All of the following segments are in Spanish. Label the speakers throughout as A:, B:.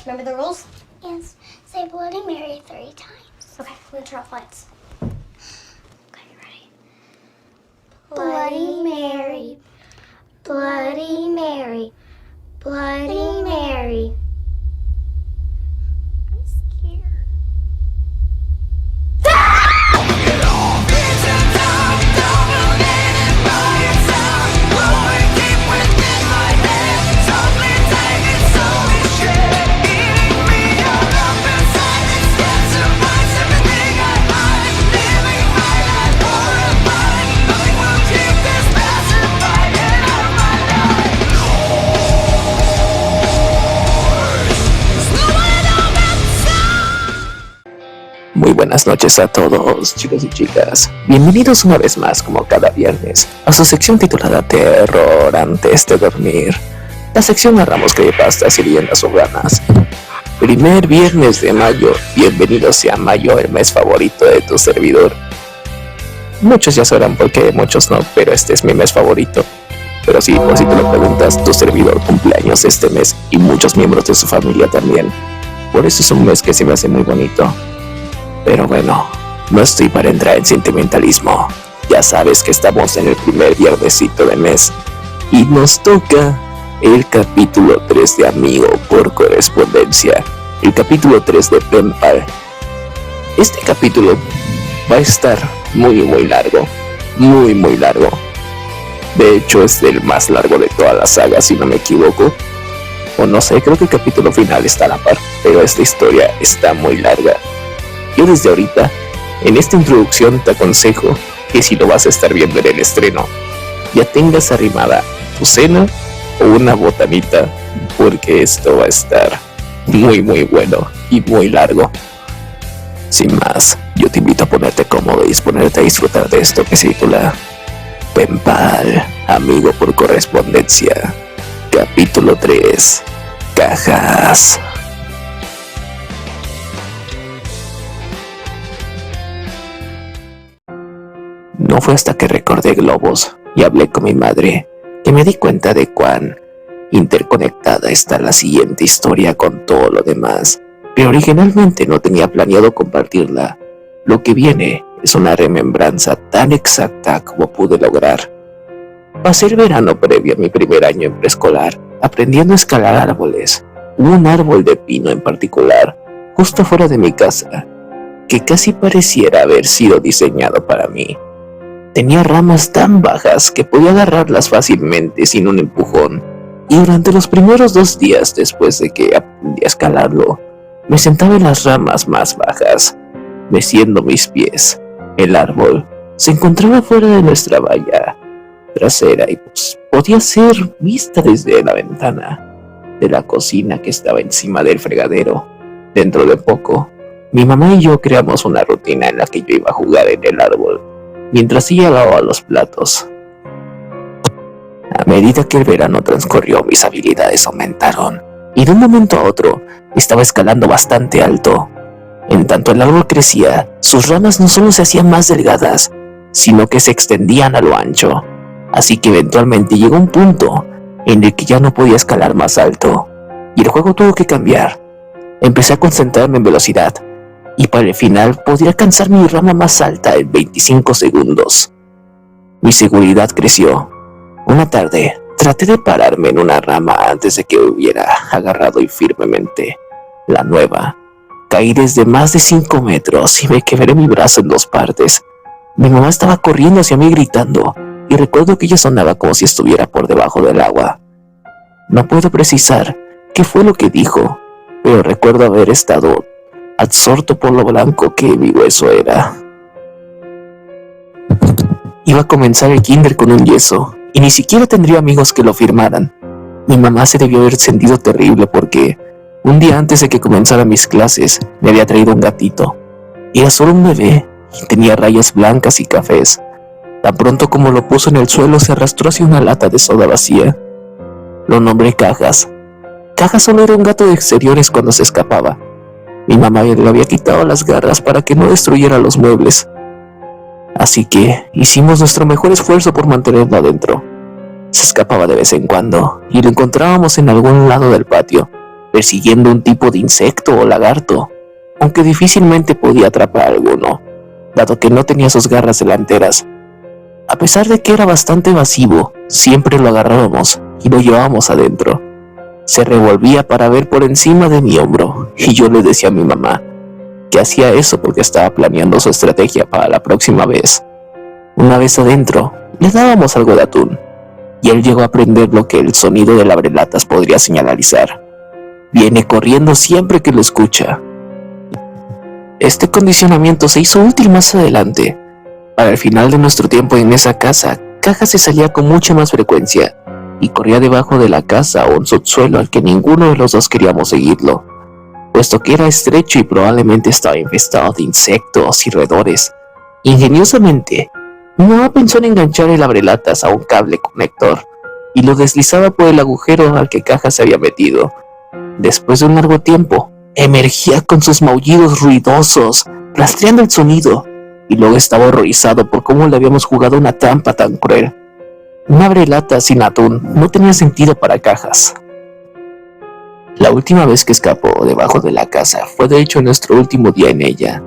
A: Remember the rules?
B: Yes. Say Bloody Mary 3 times.
A: Okay, I'm gonna turn off lights.
B: Okay, ready?
A: Bloody Mary, Bloody Mary, Bloody Mary.
B: I'm scared.
C: Muy buenas noches a todos, chicos y chicas. Bienvenidos una vez más, como cada viernes, a su sección titulada Terror antes de dormir. La sección narramos creepypastas y leyendas urbanas. Primer viernes de mayo, bienvenido sea mayo, el mes favorito de tu servidor. Muchos ya sabrán por qué, muchos no, pero este es mi mes favorito. Pero sí, por si te lo preguntas, tu servidor cumpleaños este mes y muchos miembros de su familia también. Por eso es un mes que se me hace muy bonito. Pero bueno, no estoy para entrar en sentimentalismo. Ya sabes que estamos en el primer viernesito de mes y nos toca el capítulo 3 de Amigo por Correspondencia, el capítulo 3 de Pen Pal. Este capítulo va a estar muy largo, muy largo. De hecho es el más largo de toda la saga, si no me equivoco. O no sé, creo que el capítulo final está a la par, pero esta historia está muy larga. Yo desde ahorita, en esta introducción te aconsejo que si lo vas a estar viendo en el estreno, ya tengas arrimada tu cena o una botanita, porque esto va a estar muy bueno y muy largo. Sin más, yo te invito a ponerte cómodo y disponerte a disfrutar de esto que se titula Pen Pal, Amigo por Correspondencia, capítulo 3, Cajas. No fue hasta que recordé globos y hablé con mi madre que me di cuenta de cuán interconectada está la siguiente historia con todo lo demás, pero originalmente no tenía planeado compartirla. Lo que viene es una remembranza tan exacta como pude lograr. Pasé el verano previo a mi primer año en preescolar aprendiendo a escalar árboles. Hubo un árbol de pino en particular, justo fuera de mi casa, que casi pareciera haber sido diseñado para mí. Tenía ramas tan bajas que podía agarrarlas fácilmente sin un empujón, y durante los primeros 2 días después de que aprendí a escalarlo, me sentaba en las ramas más bajas, meciendo mis pies. El árbol se encontraba fuera de nuestra valla trasera y pues podía ser vista desde la ventana de la cocina que estaba encima del fregadero. Dentro de poco, mi mamá y yo creamos una rutina en la que yo iba a jugar en el árbol mientras ella lavaba los platos. A medida que el verano transcurrió, mis habilidades aumentaron, y de un momento a otro estaba escalando bastante alto. En tanto el árbol crecía, sus ramas no solo se hacían más delgadas, sino que se extendían a lo ancho, así que eventualmente llegó un punto en el que ya no podía escalar más alto, y el juego tuvo que cambiar. Empecé a concentrarme en velocidad, y para el final podría alcanzar mi rama más alta en 25 segundos. Mi seguridad creció. Una tarde, traté de pararme en una rama antes de que hubiera agarrado firmemente la nueva. Caí desde más de 5 metros y me quebré mi brazo en 2 partes. Mi mamá estaba corriendo hacia mí gritando, y recuerdo que ella sonaba como si estuviera por debajo del agua. No puedo precisar qué fue lo que dijo, pero recuerdo haber estado absorto por lo blanco que mi hueso era. Iba a comenzar el kinder con un yeso, y ni siquiera tendría amigos que lo firmaran. Mi mamá se debió haber sentido terrible porque un día antes de que comenzaran mis clases me había traído un gatito. Era solo un bebé y tenía rayas blancas y cafés. Tan pronto como lo puso en el suelo se arrastró hacia una lata de soda vacía. Lo nombré Cajas. Cajas solo era un gato de exteriores cuando se escapaba. Mi mamá le había quitado las garras para que no destruyera los muebles. Así que hicimos nuestro mejor esfuerzo por mantenerlo adentro. Se escapaba de vez en cuando y lo encontrábamos en algún lado del patio, persiguiendo un tipo de insecto o lagarto, aunque difícilmente podía atrapar alguno, dado que no tenía sus garras delanteras. A pesar de que era bastante evasivo, siempre lo agarrábamos y lo llevábamos adentro. Se revolvía para ver por encima de mi hombro, y yo le decía a mi mamá que hacía eso porque estaba planeando su estrategia para la próxima vez. Una vez adentro, le dábamos algo de atún, y él llegó a aprender lo que el sonido del abrelatas podría señalizar. Viene corriendo siempre que lo escucha. Este condicionamiento se hizo útil más adelante. Para el final de nuestro tiempo en esa casa, Caja se salía con mucha más frecuencia y corría debajo de la casa o un subsuelo al que ninguno de los dos queríamos seguirlo, puesto que era estrecho y probablemente estaba infestado de insectos y roedores. Ingeniosamente, mi mamá pensó en enganchar el abrelatas a un cable conector y lo deslizaba por el agujero al que Caja se había metido. Después de un largo tiempo, emergía con sus maullidos ruidosos, rastreando el sonido, y luego estaba horrorizado por cómo le habíamos jugado una trampa tan cruel. Un abrelatas sin atún no tenía sentido para Cajas. La última vez que escapó debajo de la casa fue de hecho nuestro último día en ella.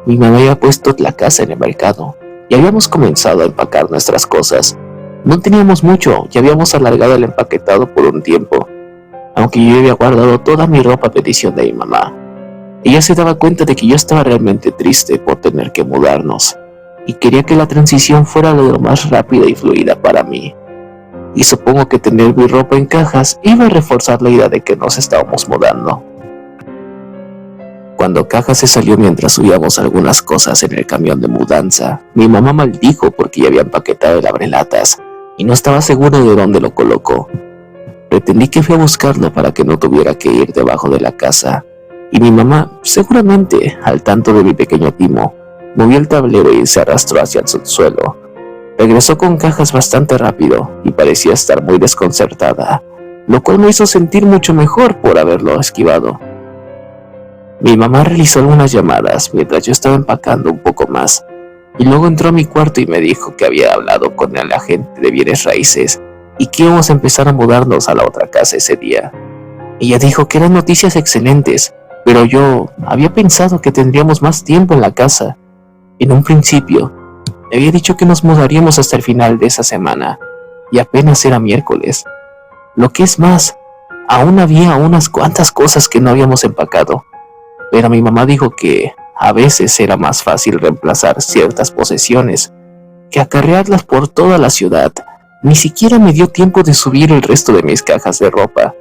C: Mi mamá había puesto la casa en el mercado y habíamos comenzado a empacar nuestras cosas. No teníamos mucho y habíamos alargado el empaquetado por un tiempo, aunque yo había guardado toda mi ropa a petición de mi mamá. Ella se daba cuenta de que yo estaba realmente triste por tener que mudarnos y quería que la transición fuera lo más rápida y fluida para mí. Y supongo que tener mi ropa en cajas iba a reforzar la idea de que nos estábamos mudando. Cuando Caja se salió mientras subíamos algunas cosas en el camión de mudanza, mi mamá maldijo porque ya había empaquetado el abrelatas y no estaba segura de dónde lo colocó. Pretendí que fui a buscarlo para que no tuviera que ir debajo de la casa, y mi mamá, seguramente al tanto de mi pequeño timo, movió el tablero y se arrastró hacia el subsuelo. Regresó con Cajas bastante rápido y parecía estar muy desconcertada, lo cual me hizo sentir mucho mejor por haberlo esquivado. Mi mamá realizó algunas llamadas mientras yo estaba empacando un poco más, y luego entró a mi cuarto y me dijo que había hablado con el agente de bienes raíces y que íbamos a empezar a mudarnos a la otra casa ese día. Ella dijo que eran noticias excelentes, pero yo había pensado que tendríamos más tiempo en la casa. En un principio, me había dicho que nos mudaríamos hasta el final de esa semana, y apenas era miércoles. Lo que es más, aún había unas cuantas cosas que no habíamos empacado, pero mi mamá dijo que a veces era más fácil reemplazar ciertas posesiones que acarrearlas por toda la ciudad. Ni siquiera me dio tiempo de subir el resto de mis cajas de ropa.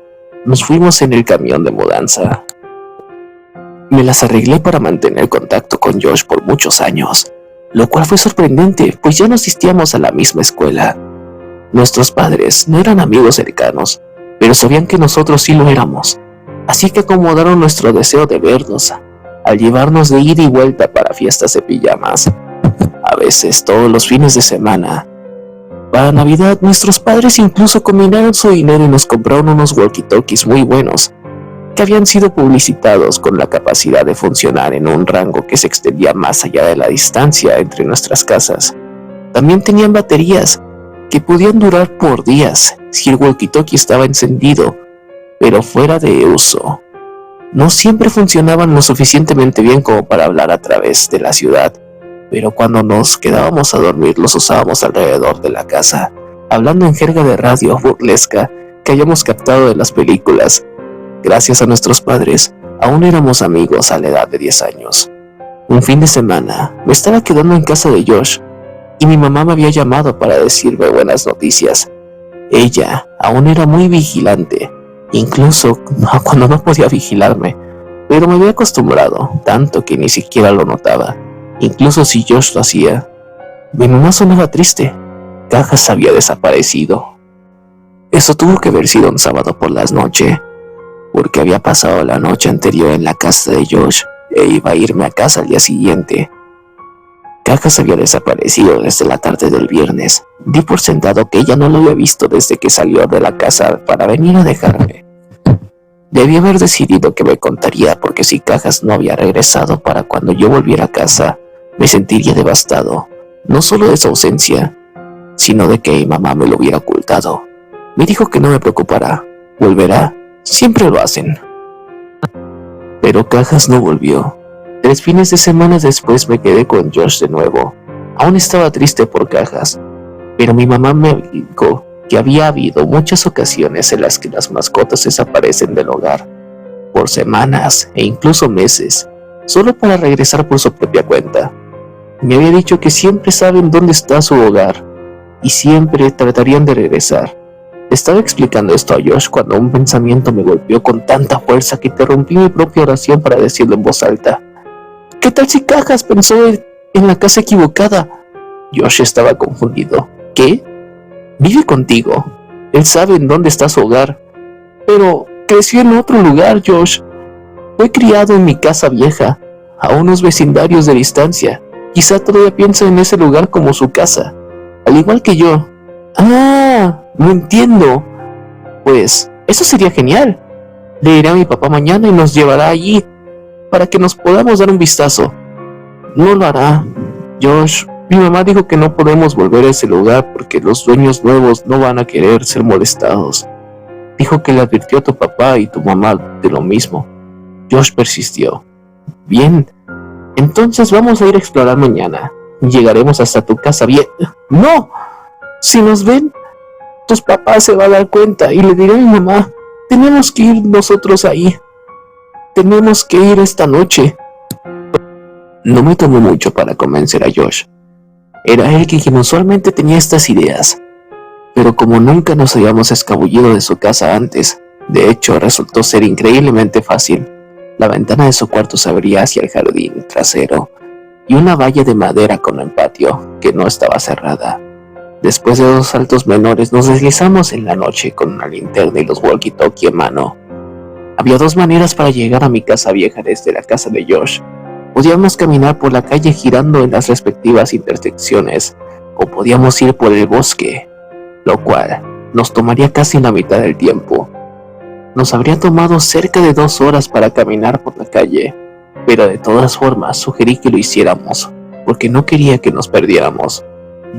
C: Nos fuimos en el camión de mudanza. Me las arreglé para mantener contacto con Josh por muchos años, lo cual fue sorprendente, pues ya no asistíamos a la misma escuela. Nuestros padres no eran amigos cercanos, pero sabían que nosotros sí lo éramos, así que acomodaron nuestro deseo de vernos al llevarnos de ida y vuelta para fiestas de pijamas, a veces todos los fines de semana. Para Navidad, nuestros padres incluso combinaron su dinero y nos compraron unos walkie-talkies muy buenos, que habían sido publicitados con la capacidad de funcionar en un rango que se extendía más allá de la distancia entre nuestras casas. También tenían baterías que podían durar por días si el walkie-talkie estaba encendido, pero fuera de uso. No siempre funcionaban lo suficientemente bien como para hablar a través de la ciudad, pero cuando nos quedábamos a dormir los usábamos alrededor de la casa, hablando en jerga de radio burlesca que hayamos captado de las películas. Gracias a nuestros padres, aún éramos amigos a la edad de 10 años. Un fin de semana, me estaba quedando en casa de Josh, y mi mamá me había llamado para decirme buenas noticias. Ella aún era muy vigilante, incluso cuando no podía vigilarme, pero me había acostumbrado, tanto que ni siquiera lo notaba, incluso si Josh lo hacía. Mi mamá sonaba triste. Cajas había desaparecido. Eso tuvo que haber sido un sábado por la noche, porque había pasado la noche anterior en la casa de Josh e iba a irme a casa al día siguiente. Cajas había desaparecido desde la tarde del viernes. Di por sentado que ella no lo había visto desde que salió de la casa para venir a dejarme. Debí haber decidido que me contaría, porque si Cajas no había regresado para cuando yo volviera a casa, me sentiría devastado, no solo de su ausencia, sino de que mi mamá me lo hubiera ocultado. Me dijo que no me preocupara, volverá, Siempre lo hacen. Pero Cajas no volvió. 3 fines de semana después me quedé con Josh de nuevo. Aún estaba triste por Cajas, pero mi mamá me dijo que había habido muchas ocasiones en las que las mascotas desaparecen del hogar, por semanas e incluso meses, solo para regresar por su propia cuenta. Me había dicho que siempre saben dónde está su hogar y siempre tratarían de regresar. Estaba explicando esto a Josh cuando un pensamiento me golpeó con tanta fuerza que interrumpí mi propia oración para decirlo en voz alta. ¿Qué tal si Cajas pensó en la casa equivocada? Josh estaba confundido. ¿Qué? Vive contigo. Él sabe en dónde está su hogar. Pero creció en otro lugar, Josh. Fue criado en mi casa vieja, a unos vecindarios de distancia. Quizá todavía piensa en ese lugar como su casa, al igual que yo. ¡Ah! Lo entiendo. Pues, eso sería genial. Le diré a mi papá mañana y nos llevará allí para que nos podamos dar un vistazo. No lo hará, Josh. Mi mamá dijo que no podemos volver a ese lugar porque los dueños nuevos no van a querer ser molestados. Dijo que le advirtió a tu papá y tu mamá de lo mismo. Josh persistió. Bien, entonces vamos a ir a explorar mañana. Llegaremos hasta tu casa bien. ¡No! Si nos ven, tus papás se van a dar cuenta y le diré a mi mamá, tenemos que ir nosotros ahí. Tenemos que ir esta noche. No me tomó mucho para convencer a Josh. Era él quien usualmente tenía estas ideas, pero como nunca nos habíamos escabullido de su casa antes, de hecho resultó ser increíblemente fácil. La ventana de su cuarto se abría hacia el jardín trasero y una valla de madera con el patio que no estaba cerrada. Después de 2 saltos menores nos deslizamos en la noche con una linterna y los walkie-talkie en mano. Había 2 maneras para llegar a mi casa vieja desde la casa de Josh. Podíamos caminar por la calle girando en las respectivas intersecciones, o podíamos ir por el bosque, lo cual nos tomaría casi la mitad del tiempo. Nos habría tomado cerca de 2 horas para caminar por la calle, pero de todas formas sugerí que lo hiciéramos, porque no quería que nos perdiéramos.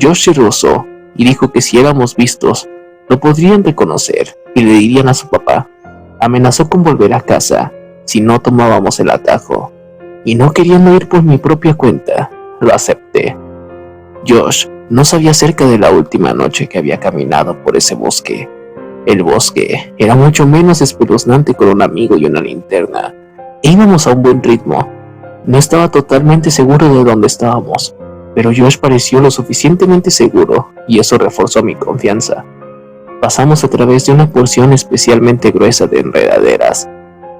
C: Josh se rehusó y dijo que si éramos vistos, lo podrían reconocer y le dirían a su papá. Amenazó con volver a casa si no tomábamos el atajo, y no queriendo ir por mi propia cuenta, lo acepté. Josh no sabía acerca de la última noche que había caminado por ese bosque. El bosque era mucho menos espeluznante con un amigo y una linterna, e íbamos a un buen ritmo. No estaba totalmente seguro de dónde estábamos, pero Josh pareció lo suficientemente seguro, y eso reforzó mi confianza. Pasamos a través de una porción especialmente gruesa de enredaderas,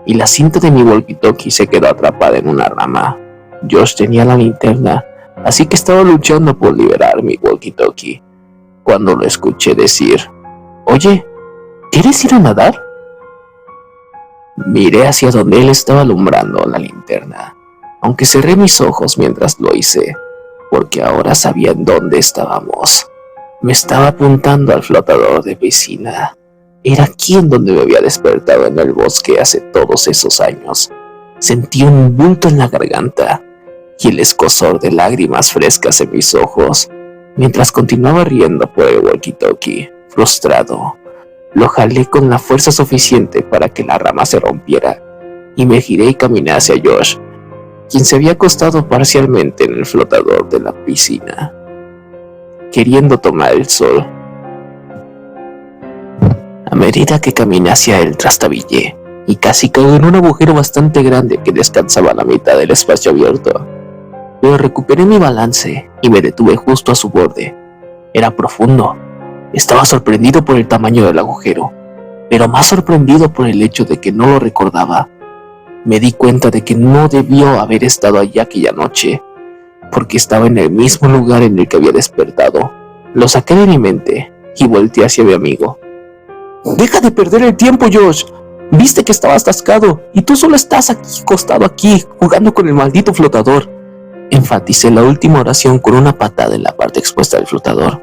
C: y la cinta de mi walkie-talkie se quedó atrapada en una rama. Josh tenía la linterna, así que estaba luchando por liberar mi walkie-talkie, cuando lo escuché decir, «Oye, ¿quieres ir a nadar?». Miré hacia donde él estaba alumbrando la linterna, aunque cerré mis ojos mientras lo hice, porque ahora sabía en dónde estábamos. Me estaba apuntando al flotador de piscina. Era aquí en donde me había despertado en el bosque hace todos esos años. Sentí un bulto en la garganta y el escozor de lágrimas frescas en mis ojos, mientras continuaba riendo por el walkie-talkie, frustrado. Lo jalé con la fuerza suficiente para que la rama se rompiera, y me giré y caminé hacia Josh, quien se había acostado parcialmente en el flotador de la piscina, queriendo tomar el sol. A medida que caminé hacia él trastabillé, y casi caí en un agujero bastante grande que descansaba a la mitad del espacio abierto. Pero recuperé mi balance y me detuve justo a su borde. Era profundo. Estaba sorprendido por el tamaño del agujero, pero más sorprendido por el hecho de que no lo recordaba. Me di cuenta de que no debió haber estado allí aquella noche, porque estaba en el mismo lugar en el que había despertado. Lo saqué de mi mente y volteé hacia mi amigo. «Deja de perder el tiempo, Josh. Viste que estaba atascado y tú solo estás aquí, acostado aquí, jugando con el maldito flotador». Enfaticé la última oración con una patada en la parte expuesta del flotador.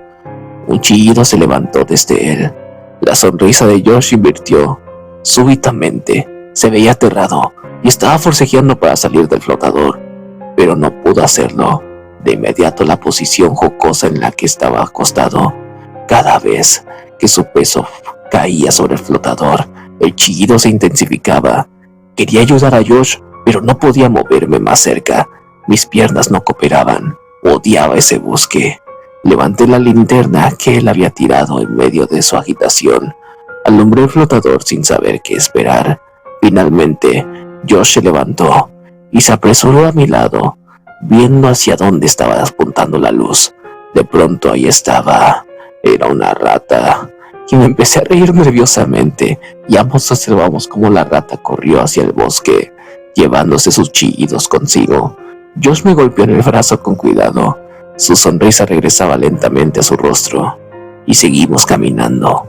C: Un chillido se levantó desde él. La sonrisa de Josh invirtió. Súbitamente, se veía aterrado y estaba forcejeando para salir del flotador, pero no pudo hacerlo. De inmediato la posición jocosa en la que estaba acostado, cada vez que su peso caía sobre el flotador, El chillido se intensificaba. Quería ayudar a Josh, pero no podía moverme más cerca. Mis piernas no cooperaban. Odiaba ese bosque. Levanté la linterna que él había tirado en medio de su agitación. Alumbré el flotador sin saber qué esperar. Finalmente, Josh se levantó y se apresuró a mi lado, viendo hacia dónde estaba apuntando la luz. De pronto ahí estaba. Era una rata. Y me empecé a reír nerviosamente, y ambos observamos cómo la rata corrió hacia el bosque, llevándose sus chillidos consigo. Josh me golpeó en el brazo con cuidado. Su sonrisa regresaba lentamente a su rostro, y seguimos caminando.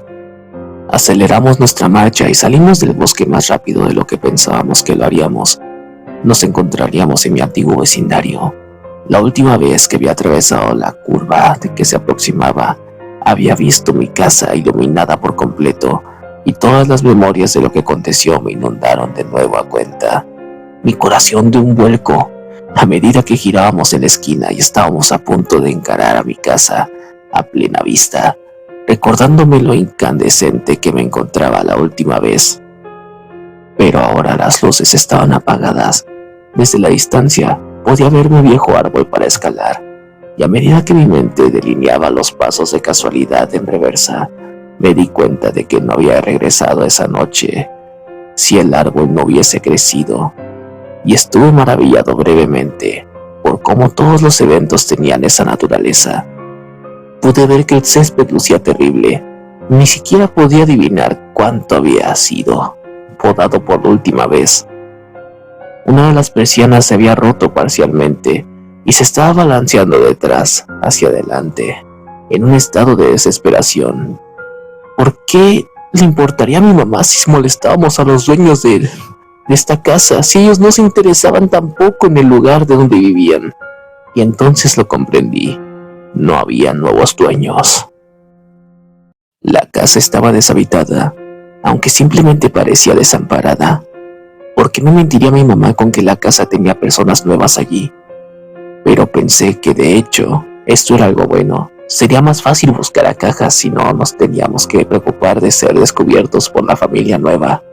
C: Aceleramos nuestra marcha y salimos del bosque más rápido de lo que pensábamos que lo haríamos. Nos encontraríamos en mi antiguo vecindario. La última vez que había atravesado la curva de que se aproximaba, había visto mi casa iluminada por completo, y todas las memorias de lo que aconteció me inundaron de nuevo a cuenta. Mi corazón dio un vuelco a medida que girábamos en la esquina y estábamos a punto de encarar a mi casa a plena vista, recordándome lo incandescente que me encontraba la última vez. Pero ahora las luces estaban apagadas. Desde la distancia podía ver mi viejo árbol para escalar, y a medida que mi mente delineaba los pasos de casualidad en reversa, me di cuenta de que no había regresado esa noche si el árbol no hubiese crecido, y estuve maravillado brevemente por cómo todos los eventos tenían esa naturaleza. Pude ver que el césped lucía terrible. Ni siquiera podía adivinar cuánto había sido podado por última vez. Una de las persianas se había roto parcialmente y se estaba balanceando detrás, hacia adelante, en un estado de desesperación. ¿Por qué le importaría a mi mamá si molestábamos a los dueños de esta casa, si ellos no se interesaban tampoco en el lugar de donde vivían? Y entonces lo comprendí. No había nuevos dueños. La casa estaba deshabitada, aunque simplemente parecía desamparada. ¿Por qué me mentiría mi mamá con que la casa tenía personas nuevas allí? Pero pensé que de hecho esto era algo bueno. Sería más fácil buscar a Cajas si no nos teníamos que preocupar de ser descubiertos por la familia nueva.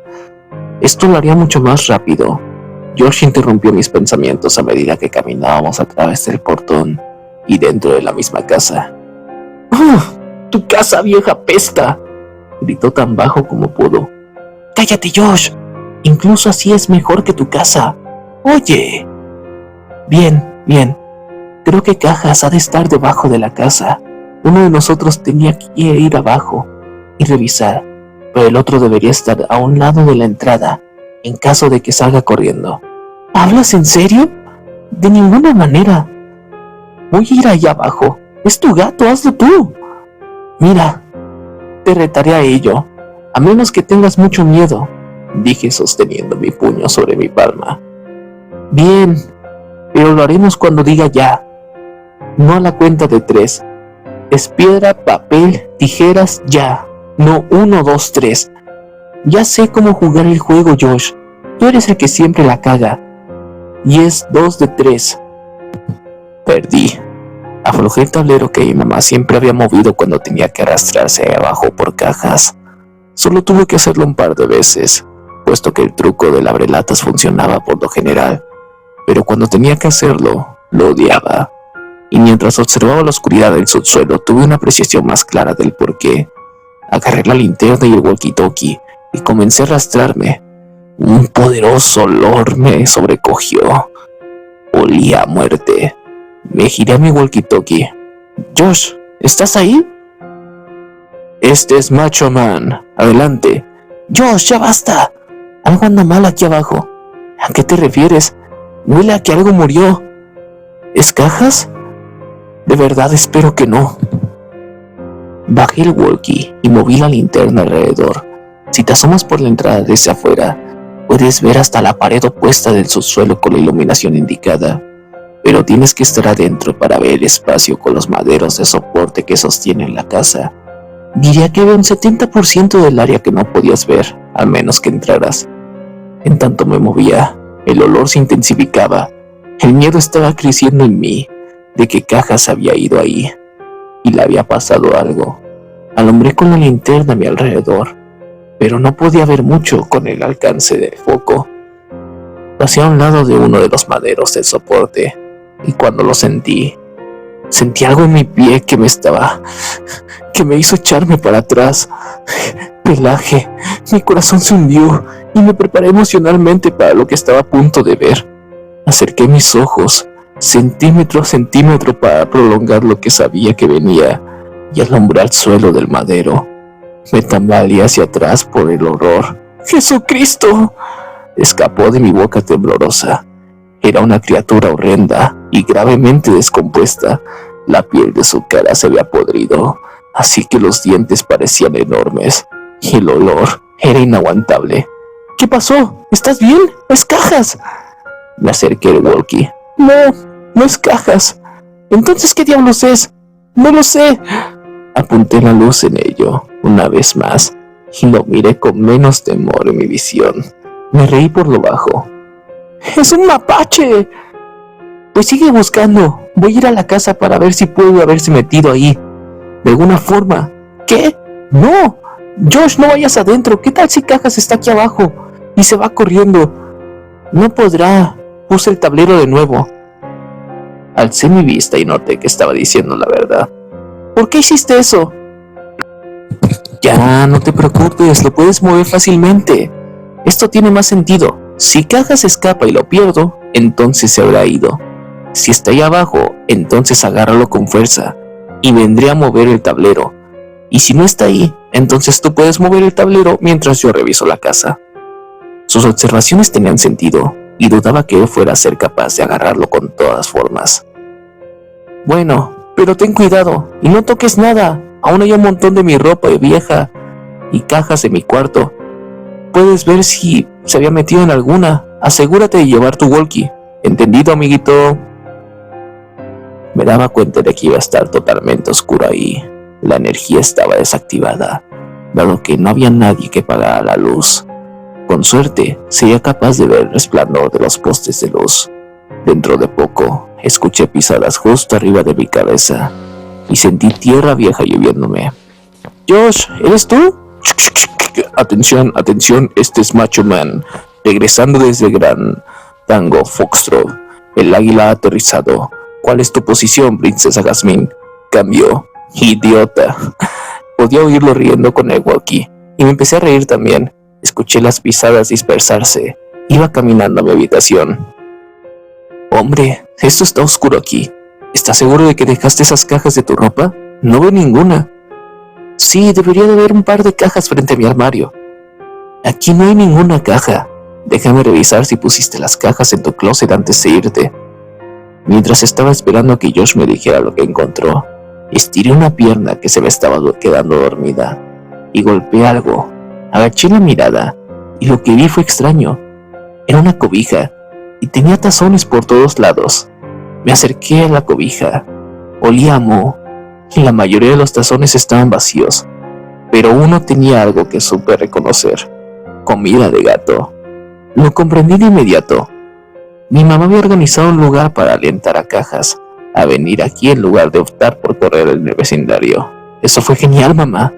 C: Esto lo haría mucho más rápido. Josh interrumpió mis pensamientos a medida que caminábamos a través del portón y dentro de la misma casa. ¡Ah! ¡Tu casa vieja apesta!, gritó tan bajo como pudo. ¡Cállate, Josh! Incluso así es mejor que tu casa. ¡Oye! Bien. Creo que Cajas ha de estar debajo de la casa. Uno de nosotros tenía que ir abajo y revisar, pero el otro debería estar a un lado de la entrada, en caso de que salga corriendo. ¿Hablas en serio? De ninguna manera. Voy a ir allá abajo. Es tu gato, hazlo tú. Mira, te retaré a ello, a menos que tengas mucho miedo, dije sosteniendo mi puño sobre mi palma. Bien, pero lo haremos cuando diga ya. No a la cuenta de 3. Es piedra, papel, tijeras, ya. No 1, 2, 3. Ya sé cómo jugar el juego, Josh. Tú eres el que siempre la caga. Y es 2 de 3. Perdí. Aflojé el tablero que mi mamá siempre había movido cuando tenía que arrastrarse abajo por Cajas. Solo tuve que hacerlo un par de veces, puesto que el truco del abrelatas funcionaba por lo general. Pero cuando tenía que hacerlo, lo odiaba. Y mientras observaba la oscuridad del subsuelo, tuve una apreciación más clara del porqué. Agarré la linterna y el walkie-talkie y comencé a arrastrarme. Un poderoso olor me sobrecogió. Olía a muerte. Me giré a mi walkie-talkie. Josh, ¿estás ahí? Este es Macho Man. Adelante. Josh, ya basta. Algo anda mal aquí abajo. ¿A qué te refieres? Huele a que algo murió. ¿Es Cajas? De verdad espero que no. Bajé el walkie y moví la linterna alrededor. Si te asomas por la entrada desde afuera, puedes ver hasta la pared opuesta del subsuelo con la iluminación indicada. Pero tienes que estar adentro para ver el espacio con los maderos de soporte que sostienen la casa. Diría que había un 70% del área que no podías ver, a menos que entraras. En tanto me movía, el olor se intensificaba. El miedo estaba creciendo en mí, de que Cajas había ido ahí, y le había pasado algo. Alumbré con la linterna a mi alrededor. pero no podía ver mucho con el alcance del foco. Pasé a un lado de uno de los maderos del soporte, y cuando lo sentí algo en mi pie que me hizo echarme para atrás. Pelaje, mi corazón se hundió y me preparé emocionalmente para lo que estaba a punto de ver. Acerqué mis ojos, centímetro a centímetro, para prolongar lo que sabía que venía, y alumbré el suelo del madero. Me tambaleé hacia atrás por el horror. ¡Jesucristo!, escapó de mi boca temblorosa. Era una criatura horrenda y gravemente descompuesta. La piel de su cara se había podrido, así que los dientes parecían enormes, y el olor era inaguantable. ¿Qué pasó? ¿Estás bien? ¡Es Cajas! Me acerqué al walkie. No es Cajas. ¿Entonces qué diablos es? No lo sé. Apunté la luz en ello una vez más y lo miré con menos temor en mi visión. Me reí por lo bajo. ¡Es un mapache! Pues sigue buscando. Voy a ir a la casa para ver si puedo haberse metido ahí de alguna forma. ¿Qué? ¡No! Josh, no vayas adentro. ¿Qué tal si Cajas está aquí abajo y se va corriendo? No podrá. Puse el tablero de nuevo. Alcé mi vista y noté que estaba diciendo la verdad. ¿Por qué hiciste eso? Ya, no te preocupes, lo puedes mover fácilmente. Esto tiene más sentido. Si Cajas escapa y lo pierdo, entonces se habrá ido. Si está ahí abajo, entonces agárralo con fuerza y vendré a mover el tablero. Y si no está ahí, entonces tú puedes mover el tablero mientras yo reviso la casa. Sus observaciones tenían sentido y dudaba que él fuera a ser capaz de agarrarlo con todas formas. Bueno, pero ten cuidado y no toques nada. Aún hay un montón de mi ropa vieja y cajas en mi cuarto. Puedes ver si se había metido en alguna. Asegúrate de llevar tu walkie. ¿Entendido, amiguito? Me daba cuenta de que iba a estar totalmente oscuro ahí. La energía estaba desactivada, dado que no había nadie que pagara la luz. Con suerte, sería capaz de ver el resplandor de los postes de luz. Dentro de poco, escuché pisadas justo arriba de mi cabeza y sentí tierra vieja lloviéndome. Josh, ¿eres tú? Atención, atención, este es Macho Man, regresando desde Gran Tango Foxtrot. El águila ha aterrizado. ¿Cuál es tu posición, princesa Jasmine? Cambio. Idiota. Podía oírlo riendo con el walkie y me empecé a reír también. Escuché las pisadas dispersarse. Iba caminando a mi habitación. Hombre, esto está oscuro aquí. ¿Estás seguro de que dejaste esas cajas de tu ropa? No veo ninguna. Sí, debería de haber un par de cajas frente a mi armario. Aquí no hay ninguna caja. Déjame revisar si pusiste las cajas en tu closet antes de irte. Mientras estaba esperando a que Josh me dijera lo que encontró, estiré una pierna que se me estaba quedando dormida y golpeé algo. Agaché la mirada y lo que vi fue extraño. Era una cobija y tenía tazones por todos lados. Me acerqué a la cobija. Olía a moho y la mayoría de los tazones estaban vacíos, pero uno tenía algo que supe reconocer: comida de gato. Lo comprendí de inmediato. Mi mamá había organizado un lugar para alentar a Cajas a venir aquí en lugar de optar por correr en el vecindario. Eso fue genial, mamá,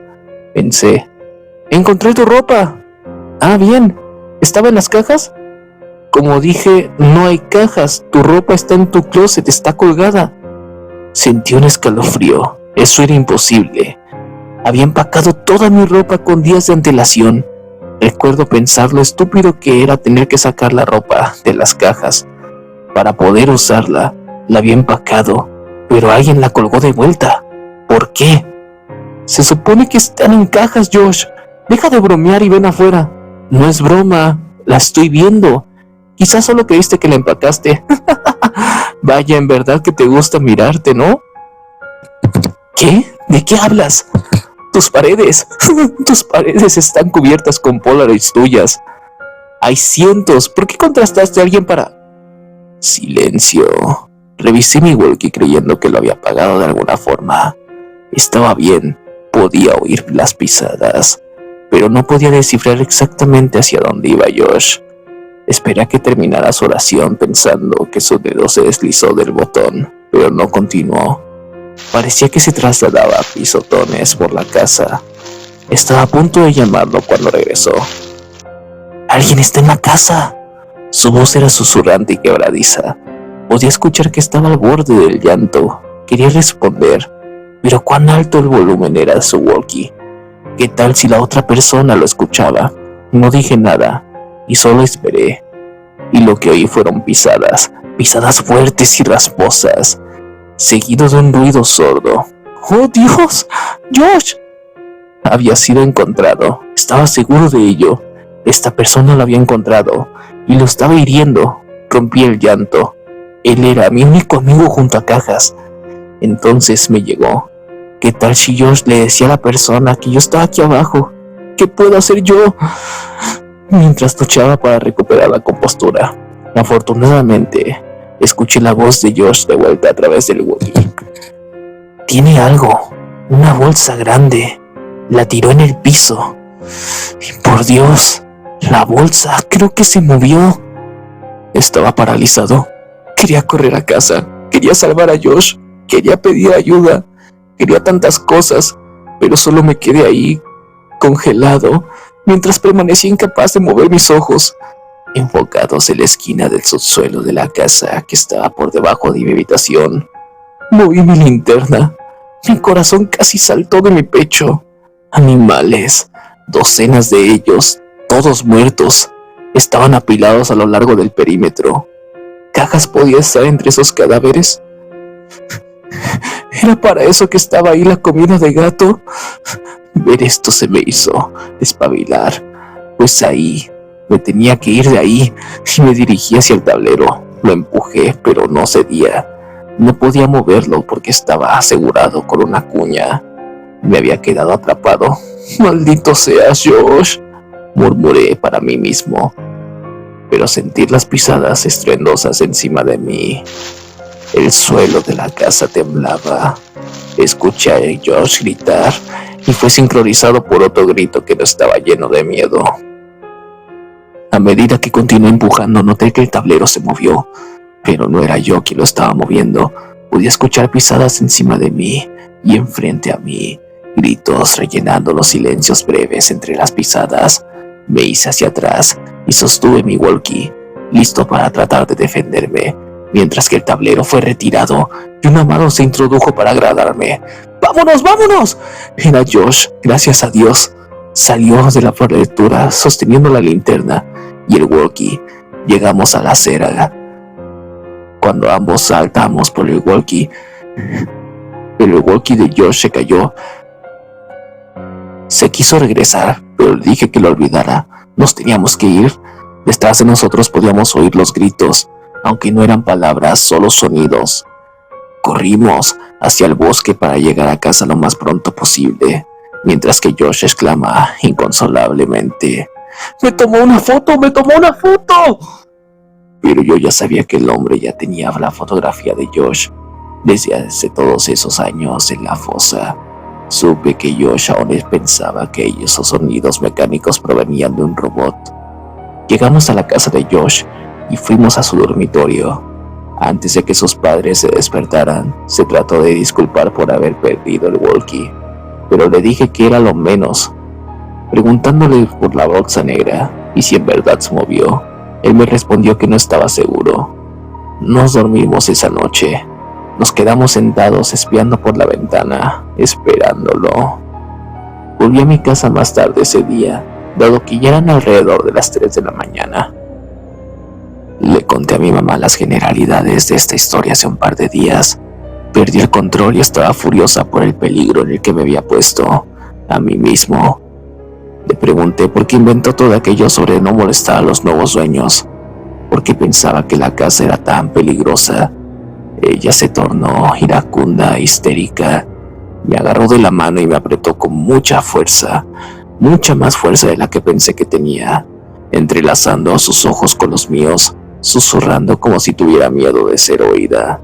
C: pensé. Encontré tu ropa. Ah, bien. ¿Estaba en las cajas? Como dije, no hay cajas. Tu ropa está en tu closet, está colgada. Sentí un escalofrío. Eso era imposible. Había empacado toda mi ropa con días de antelación. Recuerdo pensar lo estúpido que era tener que sacar la ropa de las cajas para poder usarla. La había empacado, pero alguien la colgó de vuelta. ¿Por qué? Se supone que están en cajas, Josh. Deja de bromear y ven afuera. No es broma, la estoy viendo. Quizás solo creíste que la empacaste. Vaya, en verdad que te gusta mirarte, ¿no? ¿Qué? ¿De qué hablas? Tus paredes. Tus paredes están cubiertas con Polaroids tuyas. Hay cientos. ¿Por qué contrastaste a alguien para...? Silencio. Revisé mi walkie creyendo que lo había apagado de alguna forma. Estaba bien. Podía oír las pisadas, pero no podía descifrar exactamente hacia dónde iba Josh. Esperé a que terminara su oración pensando que su dedo se deslizó del botón, pero no continuó. Parecía que se trasladaba a pisotones por la casa. Estaba a punto de llamarlo cuando regresó. ¡Alguien está en la casa! Su voz era susurrante y quebradiza. Podía escuchar que estaba al borde del llanto. Quería responder, pero cuán alto el volumen era de su walkie. ¿Qué tal si la otra persona lo escuchaba? No dije nada y solo esperé. Y lo que oí fueron pisadas fuertes y rasposas, seguido de un ruido sordo. ¡Oh, Dios! ¡Josh! Había sido encontrado. Estaba seguro de ello. Esta persona lo había encontrado y lo estaba hiriendo. Rompí el llanto. Él era mi único amigo junto a cajas. Entonces me llegó. ¿Qué tal si Josh le decía a la persona que yo estaba aquí abajo? ¿Qué puedo hacer yo? Mientras luchaba para recuperar la compostura. Afortunadamente, escuché la voz de Josh de vuelta a través del walkie. Tiene algo, una bolsa grande. La tiró en el piso. Y por Dios, la bolsa creo que se movió. Estaba paralizado. Quería correr a casa. Quería salvar a Josh. Quería pedir ayuda. Quería tantas cosas, pero solo me quedé ahí, congelado, mientras permanecía incapaz de mover mis ojos, enfocados en la esquina del subsuelo de la casa que estaba por debajo de mi habitación. Moví mi linterna. Mi corazón casi saltó de mi pecho. Animales, docenas de ellos, todos muertos, estaban apilados a lo largo del perímetro. ¿Cajas podía estar entre esos cadáveres? ¿Era para eso que estaba ahí la comida de gato? Ver esto se me hizo despabilar, pues ahí, me tenía que ir de ahí, y me dirigí hacia el tablero. Lo empujé, pero no cedía. No podía moverlo porque estaba asegurado con una cuña. Me había quedado atrapado. ¡Maldito seas, Josh!, murmuré para mí mismo, pero sentir las pisadas estruendosas encima de mí. El suelo de la casa temblaba. Escuché a Josh gritar y fue sincronizado por otro grito que no estaba lleno de miedo. A medida que continué empujando, noté que el tablero se movió, pero no era yo quien lo estaba moviendo. Podía escuchar pisadas encima de mí y enfrente a mí, gritos rellenando los silencios breves entre las pisadas. Me hice hacia atrás y sostuve mi walkie, listo para tratar de defenderme, mientras que el tablero fue retirado y una mano se introdujo para agradarme. ¡Vámonos, vámonos! Era Josh, gracias a Dios. Salió de la apertura sosteniendo la linterna y el walkie. Llegamos a la acera. Cuando ambos saltamos por el walkie de Josh se cayó. Se quiso regresar, pero le dije que lo olvidara. Nos teníamos que ir. Detrás de nosotros podíamos oír los gritos, aunque no eran palabras, solo sonidos. Corrimos hacia el bosque para llegar a casa lo más pronto posible, mientras que Josh exclama inconsolablemente: ¡Me tomó una foto! ¡Me tomó una foto! Pero yo ya sabía que el hombre ya tenía la fotografía de Josh desde hace todos esos años en la fosa. Supe que Josh aún pensaba que esos sonidos mecánicos provenían de un robot. Llegamos a la casa de Josh y fuimos a su dormitorio. Antes de que sus padres se despertaran, se trató de disculpar por haber perdido el walkie, pero le dije que era lo menos. Preguntándole por la bolsa negra y si en verdad se movió, él me respondió que no estaba seguro. Nos dormimos esa noche. Nos quedamos sentados espiando por la ventana, esperándolo. Volví a mi casa más tarde ese día, dado que ya eran alrededor de las 3 de la mañana. Le conté a mi mamá las generalidades de esta historia hace un par de días. Perdí el control y estaba furiosa por el peligro en el que me había puesto a mí mismo. Le pregunté por qué inventó todo aquello sobre no molestar a los nuevos dueños, por qué pensaba que la casa era tan peligrosa. Ella se tornó iracunda, histérica. Me agarró de la mano y me apretó con mucha fuerza, mucha más fuerza de la que pensé que tenía, entrelazando sus ojos con los míos, susurrando como si tuviera miedo de ser oída.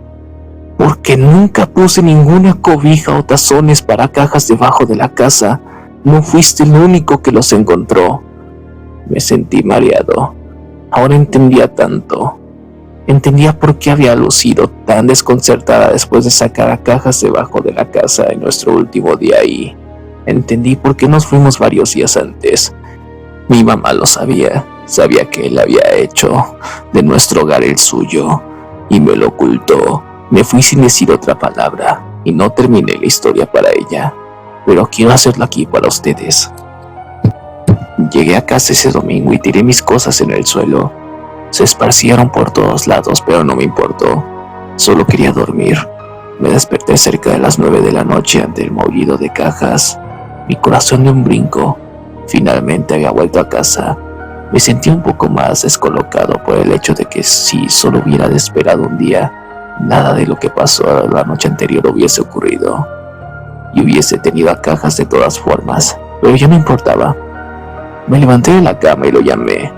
C: Porque nunca puse ninguna cobija o tazones para cajas debajo de la casa. No fuiste el único que los encontró. Me sentí mareado. Ahora entendía tanto. Entendía por qué había lucido tan desconcertada después de sacar a cajas debajo de la casa en nuestro último día ahí. Entendí por qué nos fuimos varios días antes. Mi mamá lo sabía que él había hecho de nuestro hogar el suyo y me lo ocultó. Me fui sin decir otra palabra y no terminé la historia para ella, pero quiero hacerlo aquí para ustedes. Llegué a casa ese domingo y tiré mis cosas en el suelo. Se esparcieron por todos lados, pero no me importó. Solo quería dormir. Me desperté cerca de las 9 de la noche ante el maullido de cajas. Mi corazón dio un brinco. Finalmente había vuelto a casa. Me sentí un poco más descolocado por el hecho de que si solo hubiera esperado un día, nada de lo que pasó la noche anterior hubiese ocurrido. Y hubiese tenido a cajas de todas formas, pero ya no importaba. Me levanté de la cama y lo llamé,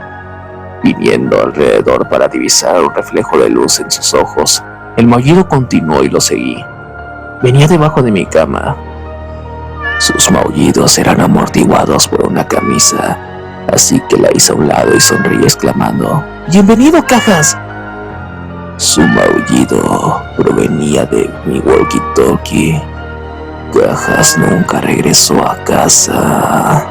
C: viniendo alrededor para divisar un reflejo de luz en sus ojos. El maullido continuó y lo seguí. Venía debajo de mi cama. Sus maullidos eran amortiguados por una camisa, así que la hice a un lado y sonreí exclamando: ¡Bienvenido, Cajas! Su maullido provenía de mi walkie-talkie. Cajas nunca regresó a casa.